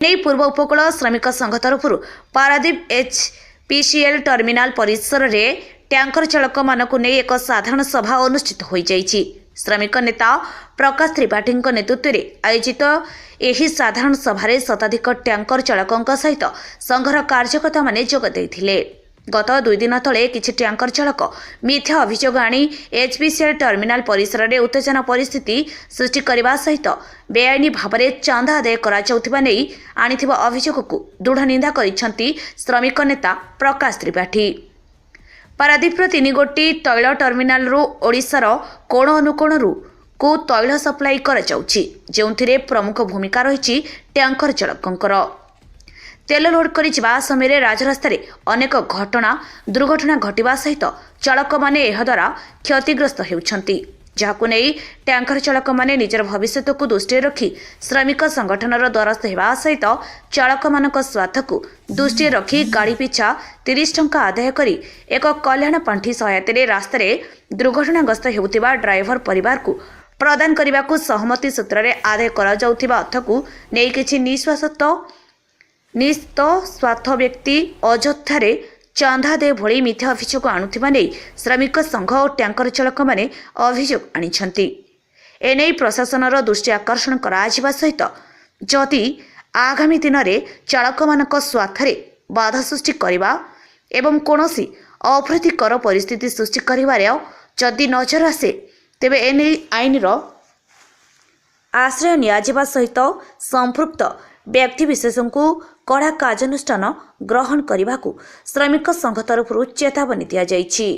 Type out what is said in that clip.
नहीं पूर्व उपकूल श्रमिक संघ तरफ पारादीप एचपीसीएल टर्मिनाल परिसर रे टैंकर चालक मानक नहीं एक साधारण सभा अनुष्ठित हो जाइछि। श्रमिक नेता प्रकाश त्रिपाठी नेतृत्व में आयोजित यह साधारण सभारे शताधिक टैंकर चालकों सहित संघर कार्यकर्ता माने जोग देइथिले। गत 2 दिन तले किछि टैंकर चालक मिथ्या अभियोग आनी एचपीसीएल टर्मिनाल परिसर में उत्तेजना परिस्थिति सृष्टि करने सहित बेआईनी भाव में चांदा आदाय करा नहीं आनिथिबा अभियोग को दृढ़ निंदा करिसेंती श्रमिक नेता प्रकाश त्रिपाठी। पारादीपर 3 गोटी तैल टर्मिनाल ओडिशार कोण अनुकोण को तैल सप्लाई करा जाउछि, जेउथिरे प्रमुख भूमिका रही टैंकर चालकंकर। तेल लोड करी जिबा समय राजरास्ता अनेक दुर्घटना घटवा सहित चालक माने एहा द्वारा क्षतिग्रस्त हेउछंती, जाहाकु नहीं टैंकर चालक माने निजर भविष्य को दृष्टि रखी श्रमिक संगठनर द्वारस्थ हेबा सहित चालक मानक स्वार्थ को दृष्टि रखी गाड़ी पिछा 30 टंका आदाय करी एक कल्याण पांठी सहायता रास्ता दुर्घटनाग्रस्त हेउथिबा ड्राइवर परिवार को प्रदान करने को सहमति सूत्र में आदाय करा जाउथिबा अर्थ को नहीं किछि निस्वार्थ व्यक्ति अयोध्या चांदा दे भली मिथ्या अभियोग आणुथिबा नहीं श्रमिक संघ और टैंकर चालक माने अभियोग आनिछंती। एने प्रशासनर दृष्टि आकर्षण करा जिबा सहित जदि आगामी दिन में चालक मानक स्वार्थ बाधा सृष्टि करबा एवं कोनोसी अप्रीतिकर परिस्थिति सृष्टि करिबारे जदि नजर आसे तेबे एने आईनर आश्रय नियाजिबा सहित संपृक्त व्यक्तिविशेष को कड़ा कार्यानुष्ठान ग्रहण करने को श्रमिक संघ तरफ चेतावनी दि जाइछि।